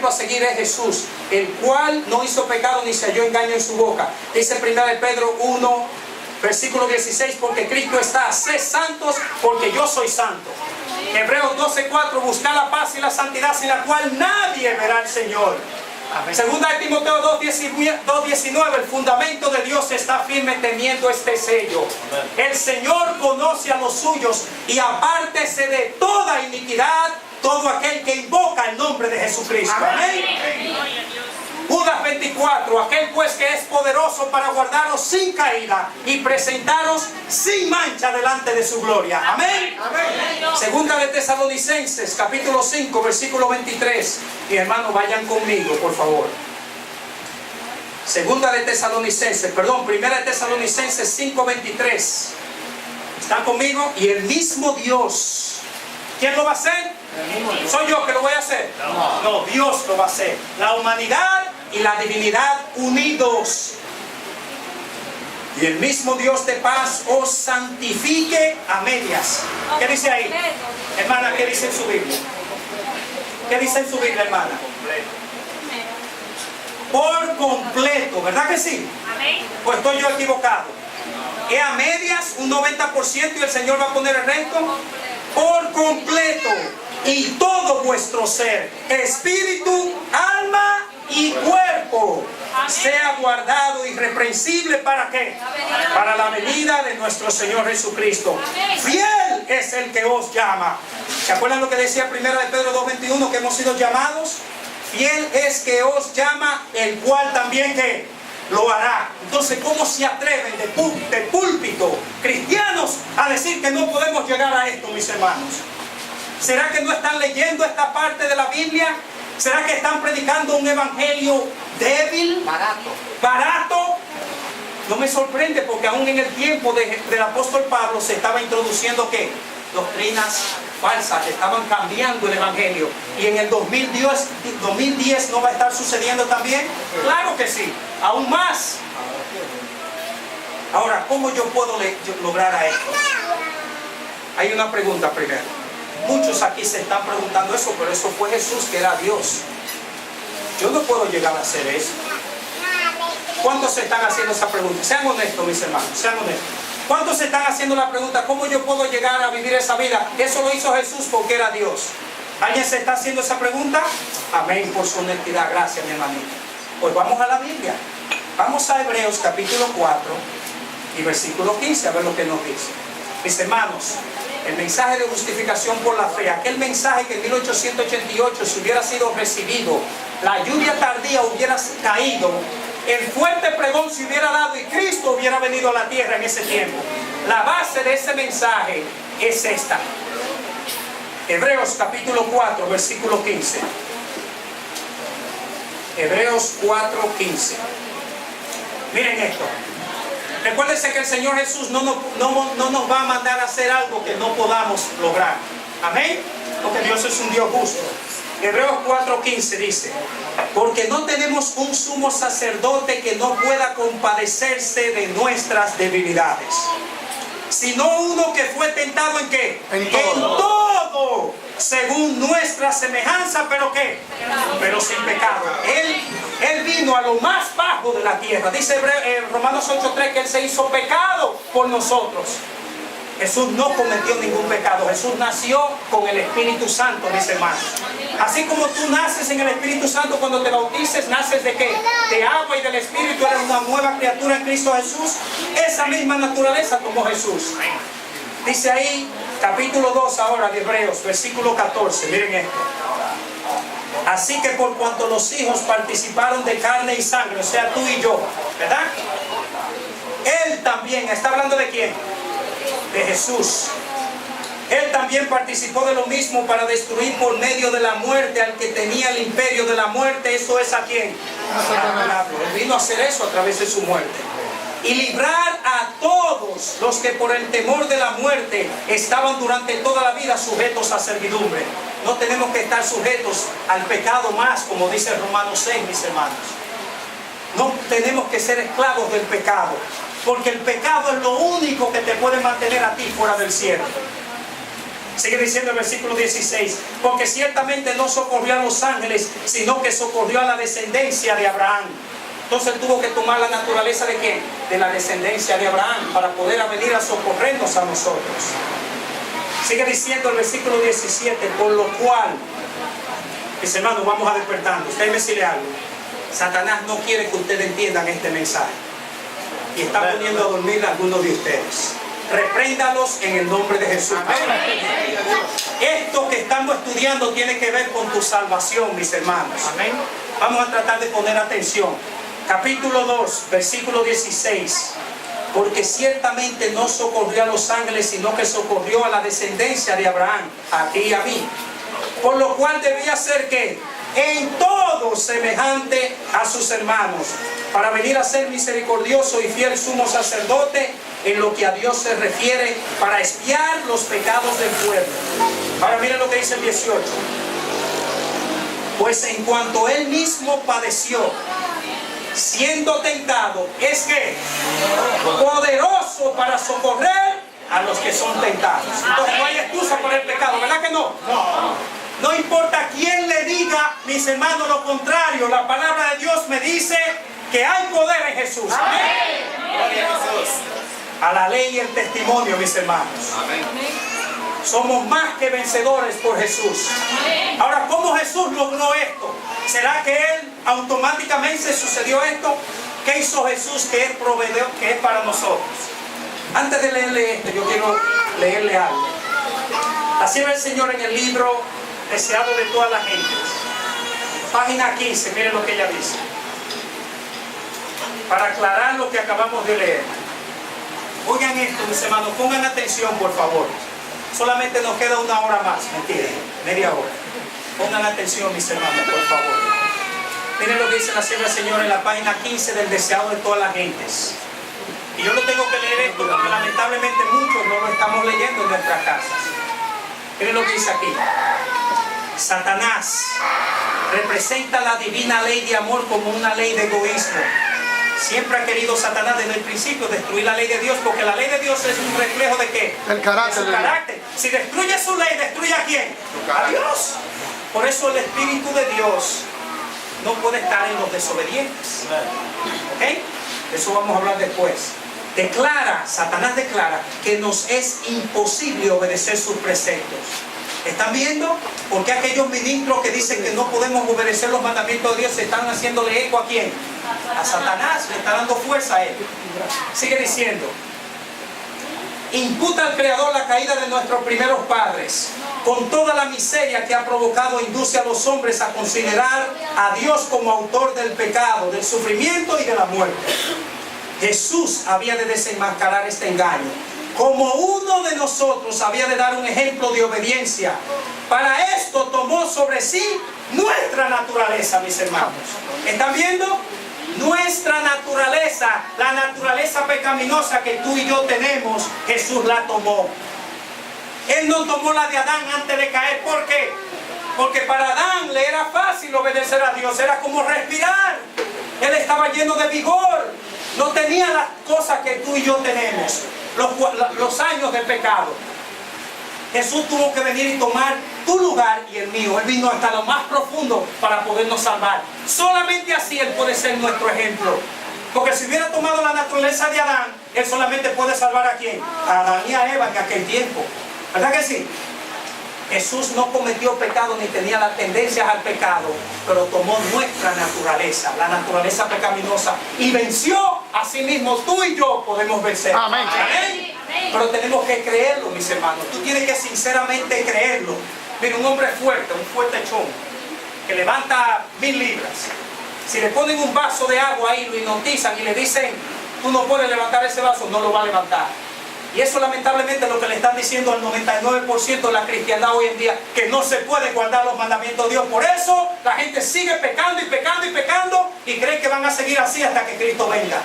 ejemplo a seguir es Jesús, el cual no hizo pecado ni se halló engaño en su boca. Dice 1 de Pedro 1, versículo 16, porque Cristo está, sed santos porque yo soy santo. Hebreos 12:4, buscar la paz y la santidad sin la cual nadie verá al Señor. Segunda de Timoteo 2:19, el fundamento de Dios está firme teniendo este sello. El Señor conoce a los suyos y apártese de toda iniquidad todo aquel que invoca el nombre de Jesucristo. Amén. Judas 24, aquel pues que es poderoso para guardaros sin caída y presentaros sin mancha delante de su gloria. Amén. Segunda de Tesalonicenses, capítulo 5, versículo 23. Y hermanos, vayan conmigo, por favor. Primera de Tesalonicenses 5, 23. ¿Están conmigo? Y el mismo Dios, ¿quién lo va a hacer? ¿Soy yo que lo voy a hacer? No, Dios lo va a hacer. La humanidad y la divinidad unidos. Y el mismo Dios de paz os santifique a medias. ¿Qué dice ahí? Hermana, ¿qué dice en su Biblia? ¿Qué dice en su Biblia, hermana? Por completo, ¿verdad que sí? Pues estoy yo equivocado. ¿Es a medias, un 90% y el Señor va a poner el resto? Por completo. Y todo vuestro ser, espíritu, alma y cuerpo, sea guardado irreprensible. ¿Para qué? Para la venida de nuestro Señor Jesucristo. Fiel es el que os llama. ¿Se acuerdan lo que decía 1 de Pedro 2:21? Que hemos sido llamados. Fiel es que os llama, el cual también que lo hará. Entonces, ¿cómo se atreven de púlpito cristianos a decir que no podemos llegar a esto, mis hermanos? ¿Será que no están leyendo esta parte de la Biblia? ¿Será que están predicando un evangelio débil? Barato. No me sorprende, porque aún en el tiempo del apóstol Pablo se estaba introduciendo ¿qué? Doctrinas falsas, estaban cambiando el evangelio. ¿Y en el 2010 no va a estar sucediendo también? Claro que sí, aún más. Ahora, ¿cómo yo puedo lograr a esto? Hay una pregunta primero. Muchos aquí se están preguntando eso, pero eso fue Jesús, que era Dios. Yo no puedo llegar a hacer eso. ¿Cuántos se están haciendo esa pregunta? Sean honestos, mis hermanos, sean honestos. ¿Cuántos se están haciendo la pregunta, cómo yo puedo llegar a vivir esa vida? Eso lo hizo Jesús porque era Dios. ¿Alguien se está haciendo esa pregunta? Amén, por su honestidad. Gracias, mi hermanito. Pues vamos a la Biblia. Vamos a Hebreos capítulo 4 y versículo 15, a ver lo que nos dice. Mis hermanos, el mensaje de justificación por la fe, aquel mensaje que en 1888 si hubiera sido recibido, la lluvia tardía hubiera caído, el fuerte pregón se hubiera dado y Cristo hubiera venido a la tierra en ese tiempo. La base de ese mensaje es esta. Hebreos capítulo 4, versículo 15. Hebreos 4, 15. Miren esto. Recuérdense que el Señor Jesús no nos va a mandar a hacer algo que no podamos lograr. Amén. Porque Dios es un Dios justo. Hebreos 4:15 dice: porque no tenemos un sumo sacerdote que no pueda compadecerse de nuestras debilidades, sino uno que fue tentado ¿en qué? En todo, según nuestra semejanza, pero ¿qué? Pero sin pecado. Él vino a lo más bajo de la tierra. Dice Romanos 8:3 que Él se hizo pecado por nosotros. Jesús no cometió ningún pecado. Jesús nació con el Espíritu Santo, mis hermanos. Así como tú naces en el Espíritu Santo cuando te bautices, ¿naces de qué? De agua y del Espíritu, eres una nueva criatura en Cristo Jesús. Esa misma naturaleza como Jesús. Dice ahí, capítulo 2 ahora de Hebreos, versículo 14. Miren esto. Así que por cuanto los hijos participaron de carne y sangre, o sea, tú y yo, ¿verdad? Él también, ¿está hablando de quién? De Jesús. Él también participó de lo mismo para destruir por medio de la muerte al que tenía el imperio de la muerte. ¿Eso es a quién? Él vino a hacer eso a través de su muerte. Y librar a todos los que por el temor de la muerte estaban durante toda la vida sujetos a servidumbre. No tenemos que estar sujetos al pecado más, como dice Romanos 6, mis hermanos. No tenemos que ser esclavos del pecado, porque el pecado es lo único que te puede mantener a ti fuera del cielo. Sigue diciendo el versículo 16, porque ciertamente no socorrió a los ángeles, sino que socorrió a la descendencia de Abraham. Entonces tuvo que tomar la naturaleza ¿de quién? De la descendencia de Abraham, para poder venir a socorrernos a nosotros. Sigue diciendo el versículo 17, por lo cual, mis hermanos, vamos a despertando. Usted me decirle algo. Satanás no quiere que ustedes entiendan este mensaje. Y está poniendo a dormir a algunos de ustedes. Repréndalos en el nombre de Jesús. Amén. Esto que estamos estudiando tiene que ver con tu salvación, mis hermanos. Amén. Vamos a tratar de poner atención. Capítulo 2, versículo 16. Porque ciertamente no socorrió a los ángeles, sino que socorrió a la descendencia de Abraham, a ti y a mí. Por lo cual debía ser que en todo semejante a sus hermanos, para venir a ser misericordioso y fiel sumo sacerdote en lo que a Dios se refiere, para expiar los pecados del pueblo. Ahora miren lo que dice el 18. Pues en cuanto él mismo padeció, siendo tentado, es que poderoso para socorrer a los que son tentados. Entonces no hay excusa por el pecado, ¿verdad que no? No importa quién le diga, mis hermanos, lo contrario. La palabra de Dios me dice que hay poder en Jesús. Amén. A la ley y el testimonio, mis hermanos. Amén. Somos más que vencedores por Jesús. Ahora, ¿cómo Jesús logró esto? ¿Será que Él automáticamente sucedió esto? ¿Qué hizo Jesús que es proveedor, que es para nosotros? Antes de leerle esto, yo quiero leerle algo. Así ve el Señor en el libro Deseado de toda la gente. Página 15, miren lo que ella dice. Para aclarar lo que acabamos de leer. Oigan esto, mis hermanos, pongan atención, por favor. Solamente nos queda una hora más, mentira, media hora. Pongan atención, mis hermanos, por favor. Miren lo que dice la sierva del Señor en la página 15 del Deseado de todas las gentes. Y yo no tengo que leer esto porque lamentablemente muchos no lo estamos leyendo en nuestras casas. Miren lo que dice aquí. Satanás representa la divina ley de amor como una ley de egoísmo. Siempre ha querido Satanás desde el principio destruir la ley de Dios, porque la ley de Dios es un reflejo de ¿qué? El carácter. De su carácter. Si destruye su ley, ¿destruye a quién? A Dios. Por eso el Espíritu de Dios no puede estar en los desobedientes. ¿Ok? Eso vamos a hablar después. Satanás declara que nos es imposible obedecer sus preceptos. ¿Están viendo? Porque aquellos ministros que dicen que no podemos obedecer los mandamientos de Dios están haciéndole eco ¿a quién? A Satanás, le está dando fuerza a él. Sigue diciendo. Imputa al Creador la caída de nuestros primeros padres. Con toda la miseria que ha provocado, induce a los hombres a considerar a Dios como autor del pecado, del sufrimiento y de la muerte. Jesús había de desenmascarar este engaño. Como uno de nosotros había de dar un ejemplo de obediencia. Para esto tomó sobre sí nuestra naturaleza, mis hermanos. ¿Están viendo? Nuestra naturaleza, la naturaleza pecaminosa que tú y yo tenemos, Jesús la tomó. Él no tomó la de Adán antes de caer. ¿Por qué? Porque para Adán le era fácil obedecer a Dios. Era como respirar. Él estaba lleno de vigor. No tenía las cosas que tú y yo tenemos. Los años del pecado. Jesús tuvo que venir y tomar tu lugar y el mío. Él vino hasta lo más profundo para podernos salvar. Solamente así Él puede ser nuestro ejemplo. Porque si hubiera tomado la naturaleza de Adán, Él solamente puede salvar a ¿quién? A Adán y a Eva en aquel tiempo. ¿Verdad que sí? Jesús no cometió pecado ni tenía las tendencias al pecado, pero tomó nuestra naturaleza, la naturaleza pecaminosa, y venció a sí mismo. Tú y yo podemos vencer. Amén. Amén. Pero tenemos que creerlo, mis hermanos. Tú tienes que sinceramente creerlo. Mira, un hombre fuerte, un fuertechón, que levanta 1000 libras. Si le ponen un vaso de agua ahí, lo hipnotizan y le dicen, tú no puedes levantar ese vaso, no lo va a levantar. Y eso lamentablemente es lo que le están diciendo al 99% de la cristiandad hoy en día, que no se puede guardar los mandamientos de Dios. Por eso la gente sigue pecando y pecando y pecando y cree que van a seguir así hasta que Cristo venga.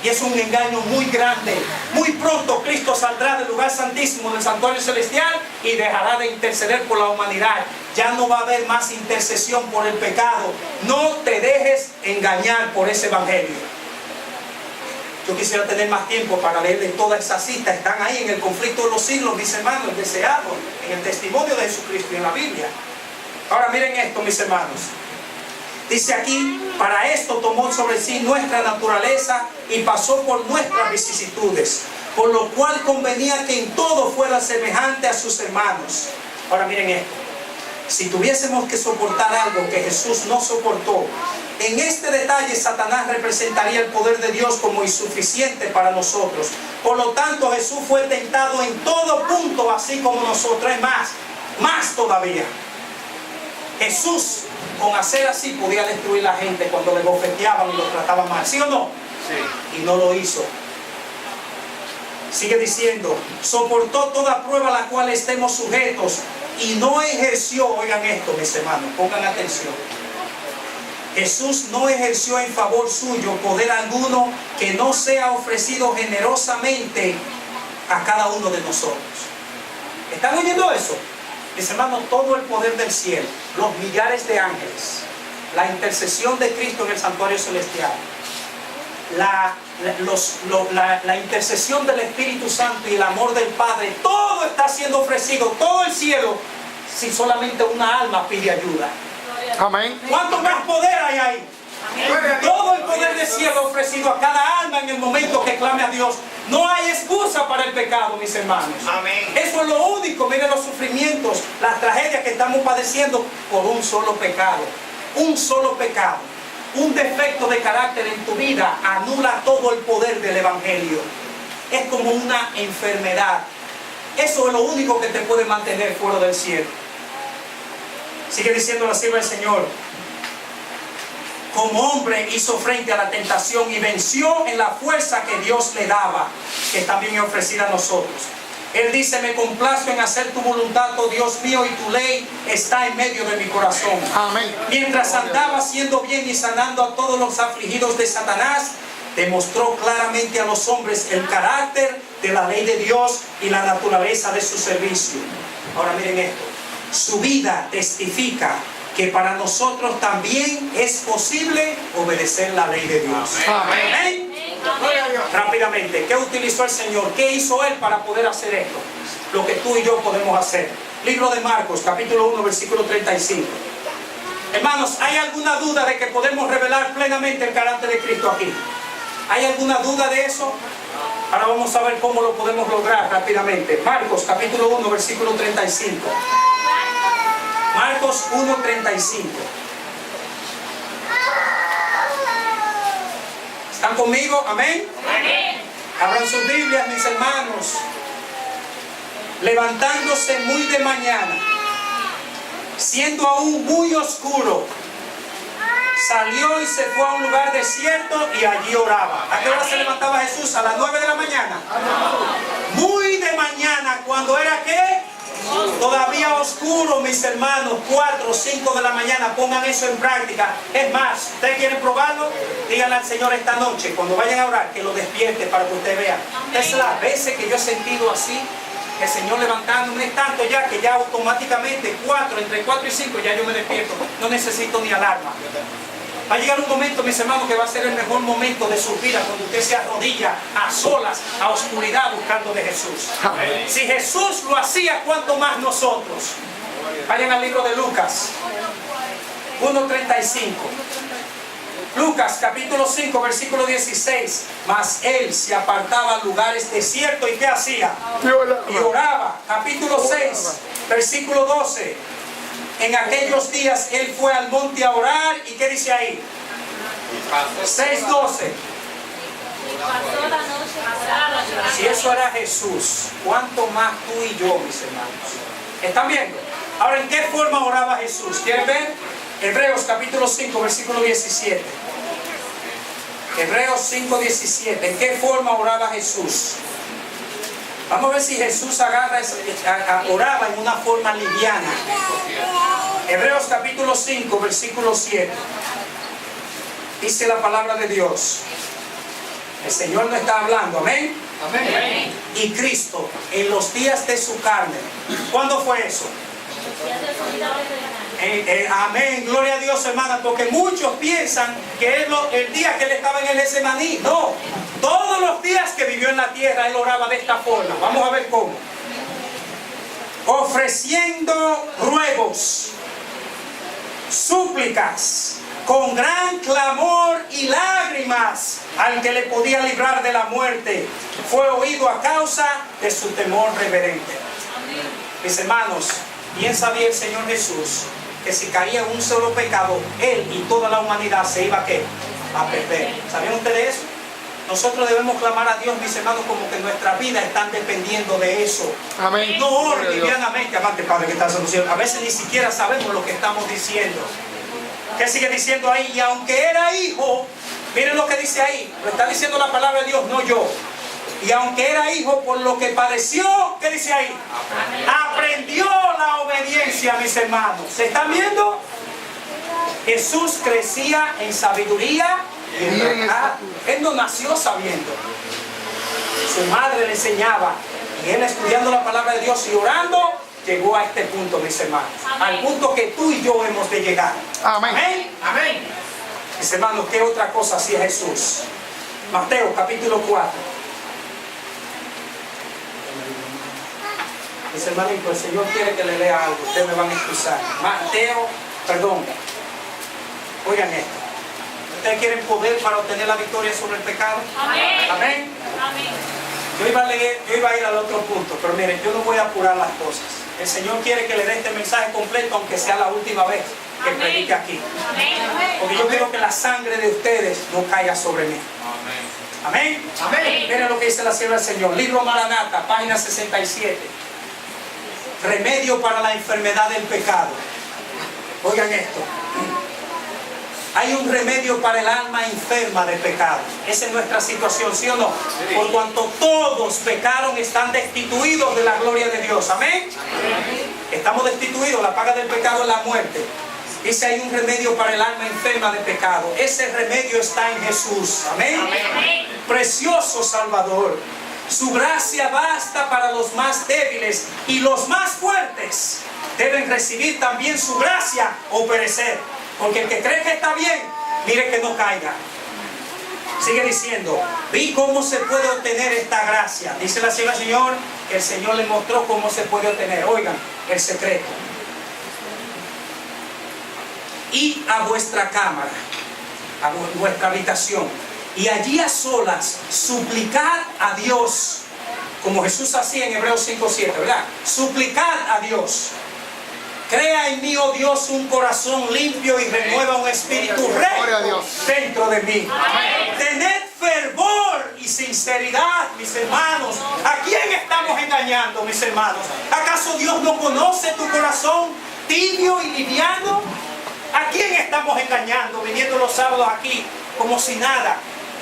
Y es un engaño muy grande. Muy pronto Cristo saldrá del lugar santísimo, del santuario celestial, y dejará de interceder por la humanidad. Ya no va a haber más intercesión por el pecado. No te dejes engañar por ese evangelio. Yo quisiera tener más tiempo para leerle toda esa cita. Están ahí en el conflicto de los siglos, mis hermanos, deseados, en el testimonio de Jesucristo y en la Biblia. Ahora miren esto, mis hermanos. Dice aquí, para esto tomó sobre sí nuestra naturaleza y pasó por nuestras vicisitudes, por lo cual convenía que en todo fuera semejante a sus hermanos. Ahora miren esto. Si tuviésemos que soportar algo que Jesús no soportó, en este detalle Satanás representaría el poder de Dios como insuficiente para nosotros. Por lo tanto, Jesús fue tentado en todo punto, así como nosotros. Es más todavía. Jesús, con hacer así, podía destruir a la gente cuando le bofeteaban y lo trataban mal. ¿Sí o no? Sí. Y no lo hizo. Sigue diciendo, soportó toda prueba a la cual estemos sujetos y no ejerció, oigan esto, mis hermanos, pongan atención. Jesús no ejerció en favor suyo poder alguno que no sea ofrecido generosamente a cada uno de nosotros. ¿Están oyendo eso? Mis hermanos, todo el poder del cielo, los millares de ángeles, la intercesión de Cristo en el santuario celestial, la intercesión del Espíritu Santo y el amor del Padre, todo está siendo ofrecido, todo el cielo, si solamente una alma pide ayuda. Amén. ¿Cuánto más poder hay ahí? Amén. Todo el poder del cielo ofrecido a cada alma en el momento que clame a Dios. No hay excusa para el pecado, mis hermanos. Amén. Eso es lo único. Miren los sufrimientos, las tragedias que estamos padeciendo por un solo pecado. Un solo pecado. Un defecto de carácter en tu vida anula todo el poder del Evangelio. Es como una enfermedad. Eso es lo único que te puede mantener fuera del cielo. Sigue diciendo la sierva del Señor. Como hombre hizo frente a la tentación y venció en la fuerza que Dios le daba, que también es ofrecida a nosotros. Él dice, me complazco en hacer tu voluntad, oh Dios mío, y tu ley está en medio de mi corazón. Amén. Mientras andaba haciendo bien y sanando a todos los afligidos de Satanás, demostró claramente a los hombres el carácter de la ley de Dios y la naturaleza de su servicio. Ahora miren esto. Su vida testifica que para nosotros también es posible obedecer la ley de Dios. Amén. Amén. Rápidamente, ¿qué utilizó el Señor? ¿Qué hizo Él para poder hacer esto? Lo que tú y yo podemos hacer. Libro de Marcos, capítulo 1, versículo 35. Hermanos, ¿hay alguna duda de que podemos revelar plenamente el carácter de Cristo aquí? ¿Hay alguna duda de eso? Ahora vamos a ver cómo lo podemos lograr rápidamente. Marcos, capítulo 1, versículo 35. Marcos 1:35. ¿Están conmigo? ¿Amén? Amén. Abran sus Biblias, mis hermanos. Levantándose muy de mañana, siendo aún muy oscuro, salió y se fue a un lugar desierto y allí oraba. ¿A qué hora se levantaba Jesús? A las 9 de la mañana. Muy de mañana, cuando era ¿qué? Todavía oscuro, mis hermanos, 4 o 5 de la mañana. Pongan eso en práctica. Es más, ¿ustedes quieren probarlo? Díganle al Señor esta noche, cuando vayan a orar, que lo despierte para que usted vea. Es las veces que yo he sentido así, el Señor levantándome tanto ya que ya automáticamente entre 4 y 5 ya yo me despierto. No necesito ni alarma. Va a llegar un momento, mis hermanos, que va a ser el mejor momento de su vida, cuando usted se arrodilla a solas, a oscuridad, buscando de Jesús. Amén. Si Jesús lo hacía, ¿cuánto más nosotros? Vayan al libro de Lucas 1:35. Lucas capítulo 5, versículo 16. Mas él se apartaba a lugares desiertos, ¿y qué hacía? Y oraba. Capítulo 6, versículo 12. En aquellos días él fue al monte a orar, ¿y qué dice ahí? 6:12. Si eso era Jesús, ¿cuánto más tú y yo, mis hermanos? ¿Están viendo? Ahora, ¿en qué forma oraba Jesús? ¿Quieren ver? Hebreos capítulo 5, versículo 17. Hebreos 5:17. ¿En qué forma oraba Jesús? Vamos a ver si Jesús oraba en una forma liviana. Hebreos capítulo 5, versículo 7. Dice la palabra de Dios. El Señor no está hablando, amén. Amén. Y Cristo en los días de su carne. ¿Cuándo fue eso? Amén, gloria a Dios, hermana, porque muchos piensan que es el día que él estaba en el Getsemaní. No, todos los días que vivió en la tierra él oraba de esta forma. Vamos a ver cómo. Ofreciendo ruegos, súplicas, con gran clamor y lágrimas al que le podía librar de la muerte, fue oído a causa de su temor reverente. Mis hermanos, bien sabía el Señor Jesús que si caía en un solo pecado, él y toda la humanidad se iba a perder. ¿Sabían ustedes eso? Nosotros debemos clamar a Dios, mis hermanos, como que nuestra vida están dependiendo de eso. Amén. No oren livianamente, amante Padre que estás en los cielos. A veces ni siquiera sabemos lo que estamos diciendo. ¿Qué sigue diciendo ahí? Y aunque era hijo, miren lo que dice ahí, lo está diciendo la palabra de Dios, no yo. Y aunque era hijo, por lo que padeció, ¿qué dice ahí? Aprendió la obediencia, mis hermanos. ¿Se están viendo? Jesús crecía en sabiduría y en verdad. Él no nació sabiendo. Su madre le enseñaba. Y él estudiando la palabra de Dios y orando, llegó a este punto, mis hermanos. Al punto que tú y yo hemos de llegar. Amén. Amén. Amén. Mis hermanos, ¿qué otra cosa hacía Jesús? Mateo capítulo 4. Mis hermanitos, el Señor quiere que le lea algo. Ustedes me van a excusar. Oigan esto. ¿Ustedes quieren poder para obtener la victoria sobre el pecado? Amén. Amén. Amén. Yo iba a ir al otro punto, pero miren, yo no voy a apurar las cosas. El Señor quiere que le dé este mensaje completo, aunque sea la última vez que predique aquí. Amén. Porque yo quiero que la sangre de ustedes no caiga sobre mí. Amén. Amén. Miren lo que dice la sierva del Señor. Libro Maranata, página 67. Remedio para la enfermedad del pecado. Oigan esto. Hay un remedio para el alma enferma de pecado. Esa es nuestra situación, ¿sí o no? Por cuanto todos pecaron, están destituidos de la gloria de Dios. Amén. Estamos destituidos. La paga del pecado es la muerte. Dice, hay un remedio para el alma enferma de pecado. Ese remedio está en Jesús. Amén. Precioso Salvador. Su gracia basta para los más débiles, y los más fuertes deben recibir también su gracia o perecer. Porque el que cree que está bien, mire que no caiga. Sigue diciendo, vi cómo se puede obtener esta gracia. Dice la sierva del Señor, que el Señor le mostró cómo se puede obtener. Oigan, el secreto. Id a vuestra cámara, a vuestra habitación, y allí a solas suplicad a Dios, como Jesús hacía en Hebreos 5:7, ¿verdad? Suplicad a Dios. Crea en mí, oh Dios, un corazón limpio y renueva un espíritu recto dentro de mí. Tened fervor y sinceridad, mis hermanos. ¿A quién estamos engañando, mis hermanos? ¿Acaso Dios no conoce tu corazón tibio y liviano? ¿A quién estamos engañando viniendo los sábados aquí como si nada?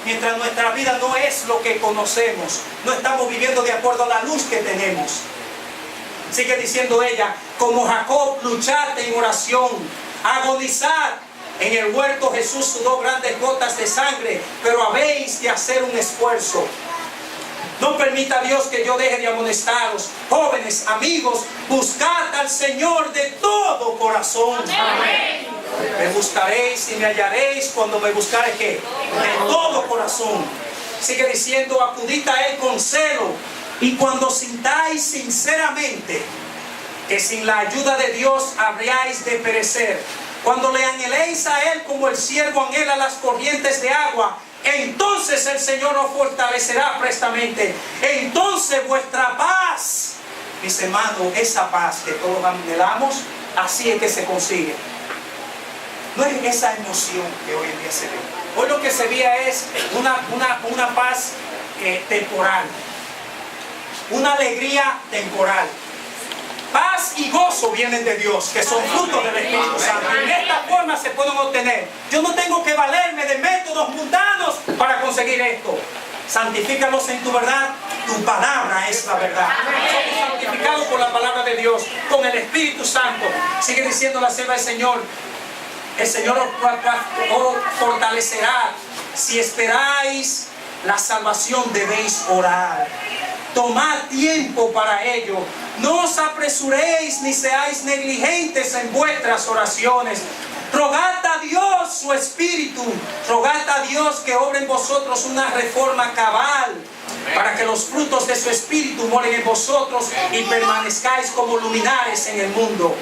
Mientras nuestra vida no es lo que conocemos, no estamos viviendo de acuerdo a la luz que tenemos. Sigue diciendo ella, como Jacob, luchad en oración, agonizad. En el huerto Jesús sudó grandes gotas de sangre, pero habéis de hacer un esfuerzo. No permita Dios que yo deje de amonestaros. Jóvenes, amigos, buscad al Señor de todo corazón. Amén. Me buscaréis y me hallaréis cuando me buscaréis ¿qué? De todo corazón. Sigue diciendo, acudid a Él con celo, y cuando sintáis sinceramente que sin la ayuda de Dios habríais de perecer, cuando le anheléis a Él como el siervo anhela las corrientes de agua, entonces el Señor os fortalecerá prestamente. Entonces vuestra paz, mis hermanos, esa paz que todos anhelamos, así es que se consigue. No es esa emoción que hoy en día se ve. Hoy lo que se ve es una paz temporal, una alegría temporal. Paz y gozo vienen de Dios, que son frutos del Espíritu Santo. Y de esta forma se pueden obtener. Yo no tengo que valerme de métodos mundanos para conseguir esto. Santifícalos en tu verdad. Tu palabra es la verdad. Somos santificados por la palabra de Dios, con el Espíritu Santo. Sigue diciendo la sierva del Señor. El Señor os fortalecerá. Si esperáis la salvación, debéis orar. Tomad tiempo para ello. No os apresuréis ni seáis negligentes en vuestras oraciones. Rogad a Dios su Espíritu. Rogad a Dios que obre en vosotros una reforma cabal, para que los frutos de su Espíritu moren en vosotros y permanezcáis como luminares en el mundo.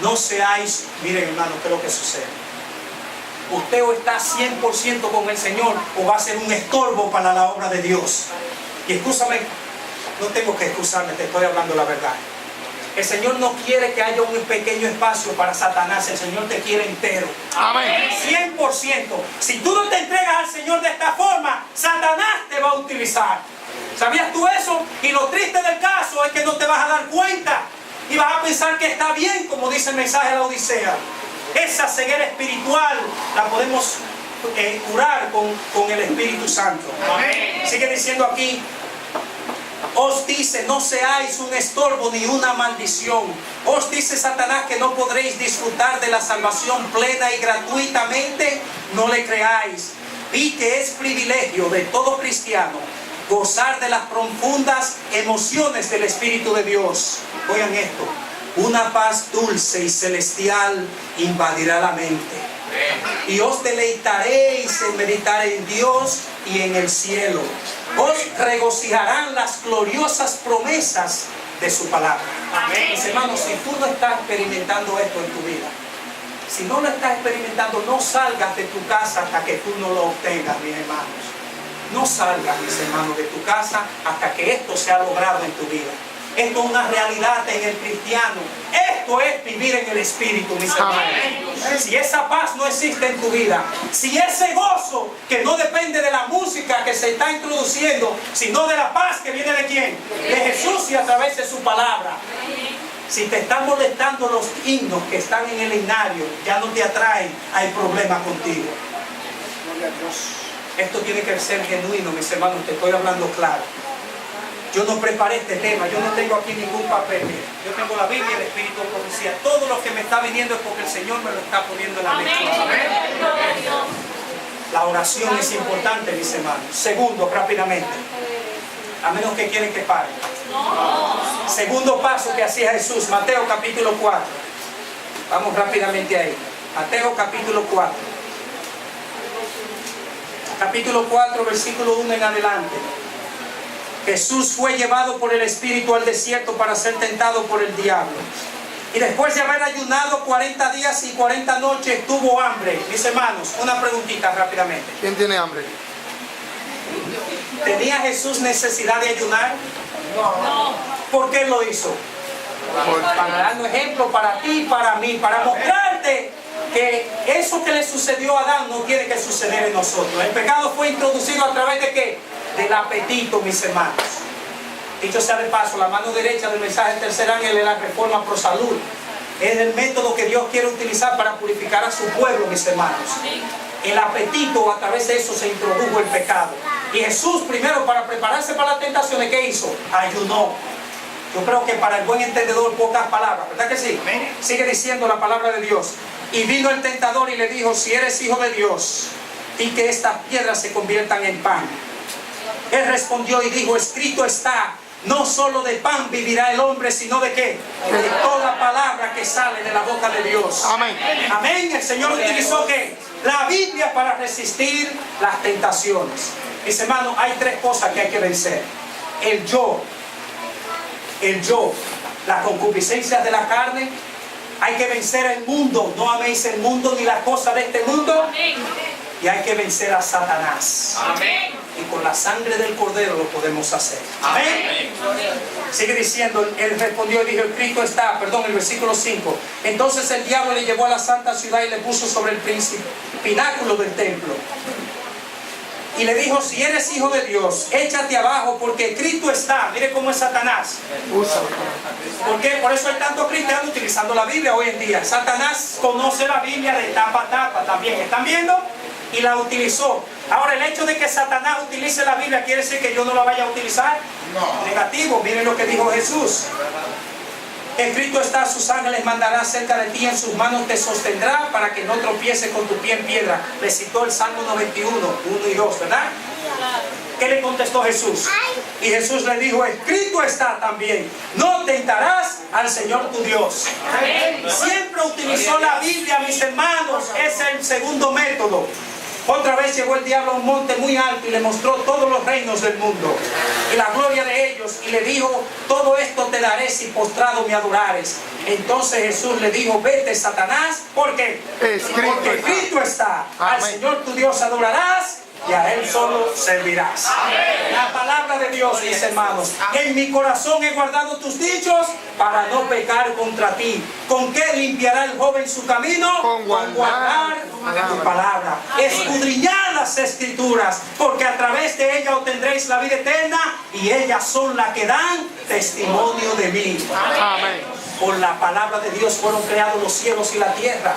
No seáis, miren hermano, ¿qué es lo que sucede? Usted o está 100% con el Señor o va a ser un estorbo para la obra de Dios. Y escúchame, no tengo que excusarme, te estoy hablando la verdad. El Señor no quiere que haya un pequeño espacio para Satanás. El Señor te quiere entero. Amén. 100%. Si tú no te entregas al Señor de esta forma, Satanás te va a utilizar. ¿Sabías tú eso? Y lo triste del caso es que no te vas a dar cuenta. Y vas a pensar que está bien, como dice el mensaje de la Odisea. Esa ceguera espiritual la podemos curar con el Espíritu Santo. Amén. Sigue diciendo aquí. Os dice, no seáis un estorbo ni una maldición. Os dice Satanás que no podréis disfrutar de la salvación plena y gratuitamente. No le creáis. Y que es privilegio de todo cristiano gozar de las profundas emociones del Espíritu de Dios. Oigan esto. Una paz dulce y celestial invadirá la mente. Y os deleitaréis en meditar en Dios y en el cielo. Os regocijarán las gloriosas promesas de su palabra. Amén. Mis hermanos, si tú no estás experimentando esto en tu vida, si no lo estás experimentando, no salgas de tu casa hasta que tú no lo obtengas, mis hermanos. No salgas, mis hermanos, de tu casa hasta que esto sea logrado en tu vida. Esto es una realidad en el cristiano. Esto es vivir en el Espíritu, mis hermanos. Si esa paz no existe en tu vida, si ese gozo que no depende de la música que se está introduciendo, sino de la paz que viene de ¿quién? De Jesús y a través de su palabra. Si te están molestando los himnos que están en el himnario, ya no te atraen, hay problema contigo. Esto tiene que ser genuino, mis hermanos, te estoy hablando claro. Yo no preparé este tema, yo no tengo aquí ningún papel. Yo tengo la Biblia y el Espíritu de Profecía. Todo lo que me está viniendo es porque el Señor me lo está poniendo en la mente. La oración es importante, mis hermanos. Segundo, rápidamente. A menos que quieren que pare. Segundo paso que hacía Jesús, Mateo capítulo 4. Vamos rápidamente ahí. Mateo capítulo 4. Capítulo 4, versículo 1 en adelante. Jesús fue llevado por el Espíritu al desierto para ser tentado por el diablo. Y después de haber ayunado 40 días y 40 noches, tuvo hambre. Mis hermanos, una preguntita rápidamente. ¿Quién tiene hambre? ¿Tenía Jesús necesidad de ayunar? No. ¿Por qué lo hizo? Para darnos ejemplo para ti y para mí, para mostrarte que eso que le sucedió a Adán no tiene que suceder en nosotros. El pecado fue introducido a través de ¿qué? Del apetito, mis hermanos. Dicho sea de paso, la mano derecha del mensaje del tercer ángel es la reforma pro salud. Es el método que Dios quiere utilizar para purificar a su pueblo, mis hermanos. El apetito, a través de eso se introdujo el pecado. Y Jesús, primero, para prepararse para las tentaciones, ¿qué hizo? Ayunó. Yo creo que para el buen entendedor, pocas palabras, ¿verdad que sí? Sigue diciendo la palabra de Dios. Y vino el tentador y le dijo, si eres hijo de Dios, y que estas piedras se conviertan en pan. Él respondió y dijo, escrito está, no solo de pan vivirá el hombre, sino de ¿qué? De toda palabra que sale de la boca de Dios. Amén. Amén. El Señor utilizó ¿qué? La Biblia para resistir las tentaciones. Mis hermanos, hay tres cosas que hay que vencer. El yo, las concupiscencias de la carne. Hay que vencer el mundo. No améis el mundo ni las cosas de este mundo. Y hay que vencer a Satanás. Amén. Y con la sangre del Cordero lo podemos hacer. Amén. Sigue diciendo, él respondió y dijo, escrito está, el versículo 5. Entonces el diablo le llevó a la santa ciudad y le puso sobre el pináculo del templo. Y le dijo, si eres hijo de Dios, échate abajo porque escrito está. Mire cómo es Satanás. ¿Por qué? Por eso hay tantos cristianos utilizando la Biblia hoy en día. Satanás conoce la Biblia de tapa a tapa también. ¿Están viendo? Y la utilizó. Ahora, el hecho de que Satanás utilice la Biblia, ¿quiere decir que yo no la vaya a utilizar? No. Negativo. Miren lo que dijo Jesús. Escrito está, sus ángeles mandará cerca de ti, en sus manos te sostendrá para que no tropieces con tu pie en piedra. Le citó el Salmo 91, 1 y 2, ¿verdad? ¿Qué le contestó Jesús? Y Jesús le dijo, escrito está también, no tentarás al Señor tu Dios. Siempre utilizó la Biblia, mis hermanos, es el segundo método. Otra vez llegó el diablo a un monte muy alto y le mostró todos los reinos del mundo y la gloria de ellos, y le dijo, todo esto te daré si postrado me adorares. Entonces Jesús le dijo, vete, Satanás, ¿por qué? Porque escrito está, al Señor tu Dios adorarás y a Él solo servirás. La palabra de Dios, mis hermanos. En mi corazón he guardado tus dichos para no pecar contra ti. ¿Con qué limpiará el joven su camino? Con guardar tu palabra. Escudriñad las escrituras, porque a través de ellas obtendréis la vida eterna, y ellas son las que dan testimonio de mí. Amén. Por la palabra de Dios fueron creados los cielos y la tierra.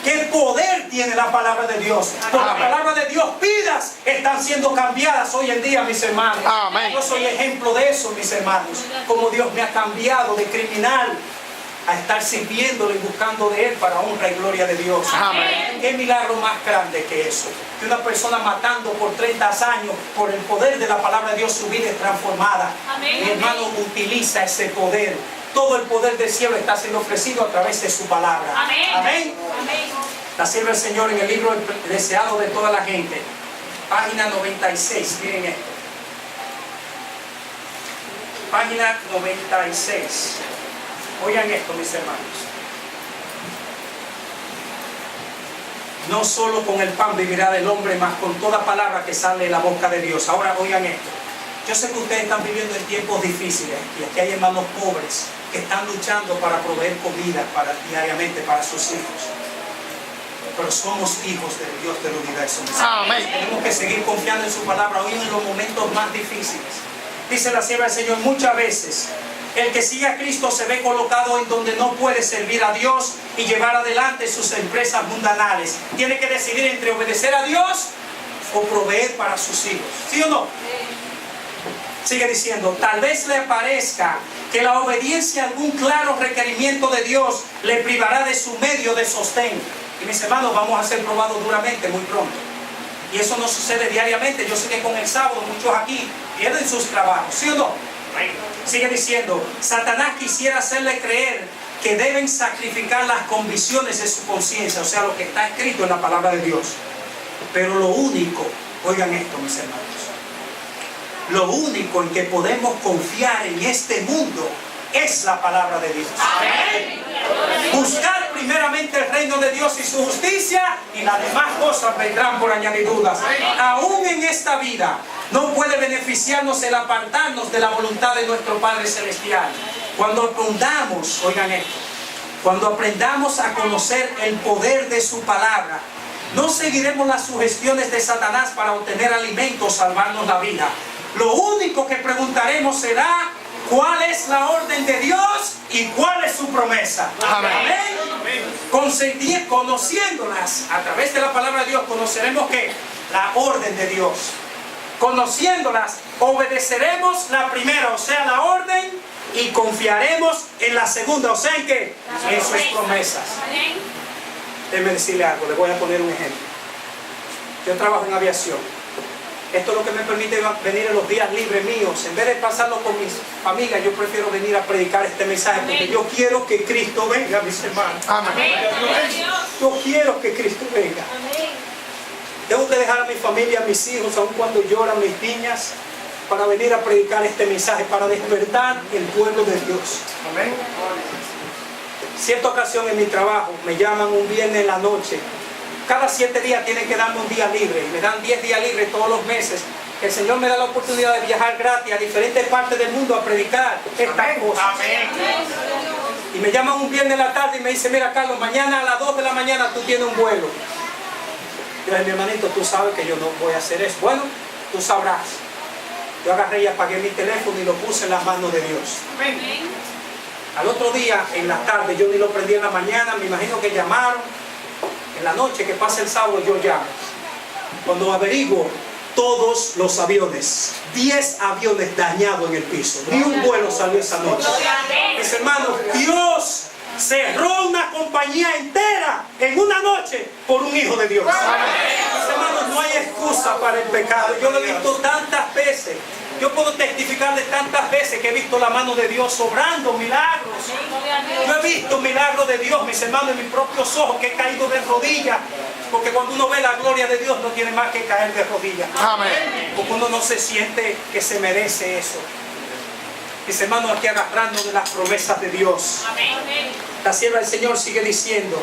¿Qué poder tiene la palabra de Dios? Por la palabra de Dios, vidas están siendo cambiadas hoy en día, mis hermanos. Amén. Yo soy ejemplo de eso, mis hermanos. Como Dios me ha cambiado de criminal a estar sirviéndole y buscando de Él para honra y gloria de Dios. Amén. ¿Qué milagro más grande que eso? Que una persona matando por 30 años, por el poder de la palabra de Dios, su vida es transformada. Amén. Mi hermano utiliza ese poder. Todo el poder del cielo está siendo ofrecido a través de su palabra. Amén. Amén. Amén. La sirve el Señor en el libro El deseado de toda la gente. Página 96. Miren esto. Página 96. Oigan esto, mis hermanos. No solo con el pan vivirá el hombre, mas con toda palabra que sale de la boca de Dios. Ahora oigan esto. Yo sé que ustedes están viviendo en tiempos difíciles y aquí hay hermanos pobres que están luchando para proveer comida diariamente para sus hijos. Pero somos hijos del Dios del universo. Amén. Tenemos que seguir confiando en su palabra hoy en los momentos más difíciles. Dice la sierva del Señor, muchas veces el que sigue a Cristo se ve colocado en donde no puede servir a Dios y llevar adelante sus empresas mundanales. Tiene que decidir entre obedecer a Dios o proveer para sus hijos. ¿Sí o no? Sigue diciendo, tal vez le parezca que la obediencia a algún claro requerimiento de Dios le privará de su medio de sostén. Y mis hermanos, vamos a ser probados duramente muy pronto. Y eso no sucede diariamente. Yo sé que con el sábado muchos aquí pierden sus trabajos, ¿sí o no? Sigue diciendo, Satanás quisiera hacerle creer que deben sacrificar las convicciones de su conciencia, o sea, lo que está escrito en la palabra de Dios. Pero lo único, oigan esto, mis hermanos, lo único en que podemos confiar en este mundo es la palabra de Dios. Amén. Buscar primeramente el reino de Dios y su justicia, y las demás cosas vendrán por añadiduras. Aún en esta vida no puede beneficiarnos el apartarnos de la voluntad de nuestro Padre Celestial. Cuando aprendamos, oigan esto, cuando aprendamos a conocer el poder de su palabra, no seguiremos las sugestiones de Satanás para obtener alimento o salvarnos la vida. Lo único que preguntaremos será cuál es la orden de Dios y cuál es su promesa. Amén. Conociéndolas a través de la palabra de Dios, conoceremos que la orden de Dios. Conociéndolas, obedeceremos la primera, o sea, la orden, y confiaremos en la segunda, o sea, ¿en qué? En sus promesas. Déjeme decirle algo, le voy a poner un ejemplo. Yo trabajo en aviación. Esto es lo que me permite venir en los días libres míos. En vez de pasarlo con mis familias, yo prefiero venir a predicar este mensaje. Porque yo quiero que Cristo venga, mis hermanos. Amén. Yo quiero que Cristo venga. Tengo que dejar a mi familia, a mis hijos, aun cuando lloran mis niñas, para venir a predicar este mensaje, para despertar el pueblo de Dios. Amén. Cierta ocasión en mi trabajo, me llaman un viernes en la noche. Cada 7 días tienen que darme un día libre. Me dan 10 días libres todos los meses. El Señor me da la oportunidad de viajar gratis a diferentes partes del mundo a predicar estas cosas. Amén. Y me llaman un viernes en la tarde y me dicen, mira Carlos, mañana a las 2 de la mañana tú tienes un vuelo. Yo le dije, mi hermanito, tú sabes que yo no voy a hacer eso. Bueno, tú sabrás. Yo agarré y apagué mi teléfono y lo puse en las manos de Dios. Amén. Al otro día, en la tarde, yo ni lo prendí en la mañana, me imagino que llamaron. En la noche que pasa el sábado yo llamo. Cuando averiguo, todos los aviones, 10 aviones dañados en el piso. Ni un vuelo salió esa noche. Mis hermanos, Dios cerró una compañía entera en una noche por un hijo de Dios. Mis hermanos, no hay excusa. excusa para el pecado. Yo lo he visto tantas veces. Yo puedo testificar de tantas veces que he visto la mano de Dios obrando milagros. Yo he visto milagros de Dios, mis hermanos, en mis propios ojos, que he caído de rodillas. Porque cuando uno ve la gloria de Dios no tiene más que caer de rodillas. Amén. Porque uno no se siente que se merece eso. Mis hermanos, aquí agarrando de las promesas de Dios. La sierva del Señor sigue diciendo,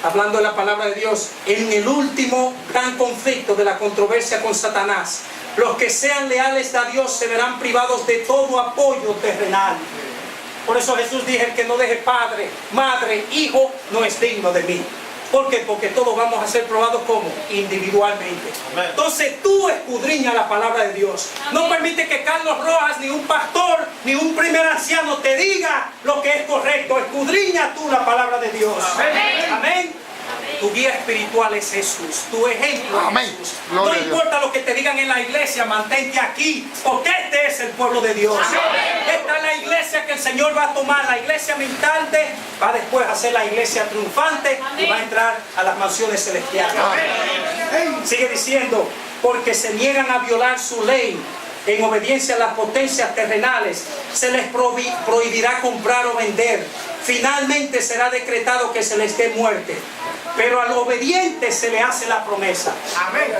hablando de la palabra de Dios, en el último gran conflicto de la controversia con Satanás, los que sean leales a Dios se verán privados de todo apoyo terrenal. Por eso Jesús dijo, el que no deje padre, madre, hijo, no es digno de mí. ¿Por qué? Porque todos vamos a ser probados como individualmente. Amén. Entonces tú escudriña la palabra de Dios. Amén. No permite que Carlos Rojas, ni un pastor, ni un primer anciano te diga lo que es correcto. Escudriña tú la palabra de Dios. Amén. Amén. Tu guía espiritual es Jesús, tu ejemplo es Jesús. No importa lo que te digan en la iglesia, mantente aquí, porque este es el pueblo de Dios. Esta es la iglesia que el Señor va a tomar, la iglesia militante, va después a ser la iglesia triunfante y va a entrar a las mansiones celestiales. Sigue diciendo, porque se niegan a violar su ley en obediencia a las potencias terrenales, se les prohibirá comprar o vender. Finalmente será decretado que se les dé muerte. Pero al obediente se le hace la promesa. Amén.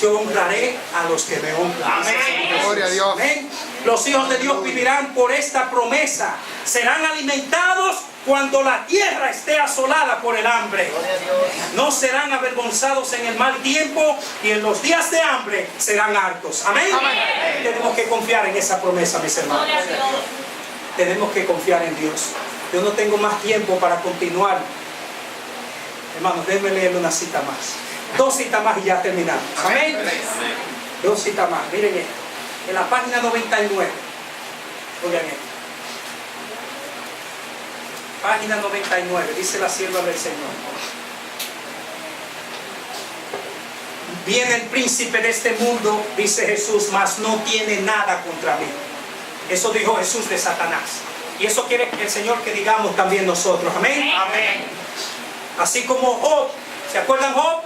Yo honraré a los que me honran. Amén. Gloria a Dios. Amén. Los hijos de Dios vivirán por esta promesa. Serán alimentados cuando la tierra esté asolada por el hambre. No serán avergonzados en el mal tiempo y en los días de hambre serán hartos. Amén. Amén. Tenemos que confiar en esa promesa, mis hermanos. Tenemos que confiar en Dios. Yo no tengo más tiempo para continuar. Hermanos, déjenme leerle una cita más. 2 citas más y ya terminamos. Amén. 2 citas más. Miren esto. En la página 99. Oigan esto. Página 99. Dice la sierva del Señor. Viene el príncipe de este mundo, dice Jesús, mas no tiene nada contra mí. Eso dijo Jesús de Satanás. Y eso quiere el Señor que digamos también nosotros. Amén. Amén. Así como Job, ¿se acuerdan Job?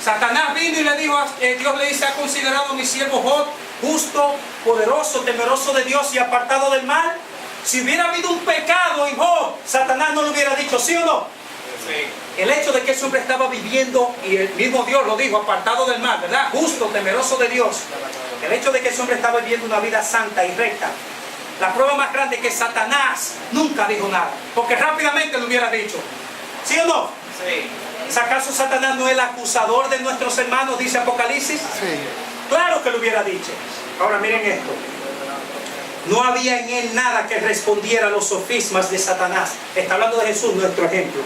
Satanás vino y le dijo, Dios le dice, ¿ha considerado a mi siervo Job justo, poderoso, temeroso de Dios y apartado del mal? Si hubiera habido un pecado en Job, Satanás no lo hubiera dicho, ¿sí o no? Sí. El hecho de que ese hombre estaba viviendo, y el mismo Dios lo dijo, apartado del mal, ¿verdad? Justo, temeroso de Dios. El hecho de que ese hombre estaba viviendo una vida santa y recta. La prueba más grande es que Satanás nunca dijo nada, porque rápidamente lo hubiera dicho. ¿Sí o no? Sí. ¿Acaso Satanás no es el acusador de nuestros hermanos, dice Apocalipsis? Sí. Claro que lo hubiera dicho. Ahora miren esto. No había en él nada que respondiera a los sofismas de Satanás. Está hablando de Jesús, nuestro ejemplo.